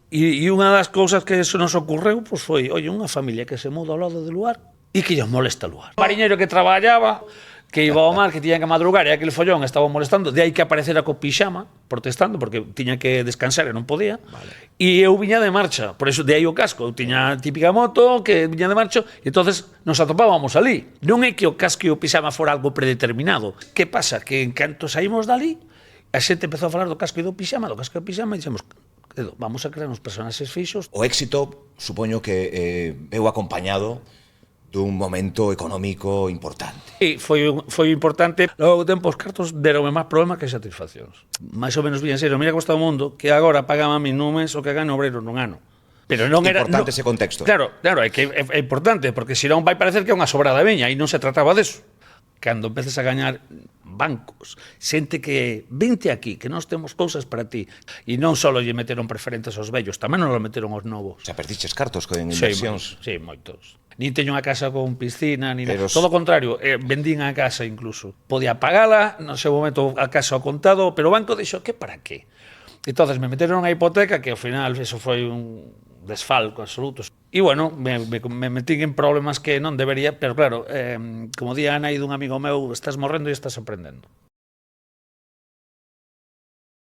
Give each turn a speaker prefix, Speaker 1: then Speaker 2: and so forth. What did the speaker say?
Speaker 1: E unha das cousas que se nos ocorreu pois foi, oi, unha familia que se muda ao lado do lugar e que lles molesta o lugar. O mariñeiro que traballaba, que iba ao mar, que tiña que madrugar e aquele follón estaba molestando, de aí que aparecera co pixama protestando, porque tiña que descansar e non podía. E eu viña de marcha, por eso de aí o casco. Eu tiña a típica moto que viña de marcha e entonces nos atopábamos ali. Non é que o casco e o pixama fora algo predeterminado. Que pasa? Que en canto saímos dali, a xente empezou a falar do casco e do pixama, e dixemos, vamos a crear uns personaxes fixos.
Speaker 2: O éxito, supoño que veu acompañado dun momento económico importante.
Speaker 1: E foi importante. Logo tempo os cartos deronme máis problemas que satisfaccións. Mais ou menos bien serio, mira como está o mundo, que agora pagame a mí nun mes o que gano obreiro nun ano. Pero non era
Speaker 2: importante ese contexto.
Speaker 1: Claro, é que é importante, porque senón vai parecer que é unha sobrada veña e non se trataba deso. Cando empeces a gañar bancos, xente que vente aquí, que nós temos cousas para ti, e non só lle meteron preferentes aos vellos, tamén non lo meteron aos novos.
Speaker 2: Xa perdiches cartos con inversións.
Speaker 1: Sí, moitos. Nin teño unha casa con piscina, nin
Speaker 2: Pero...
Speaker 1: todo o contrario, vendín a casa incluso. Podía pagala, no seu momento a casa ao contado, pero o banco dixo, que para qué? Entonces me meteron a hipoteca, que ao final eso foi un desfalco absoluto. E bueno, me metí en problemas que non debería, pero claro, como di a nai dun amigo meu, estás morrendo e estás aprendendo.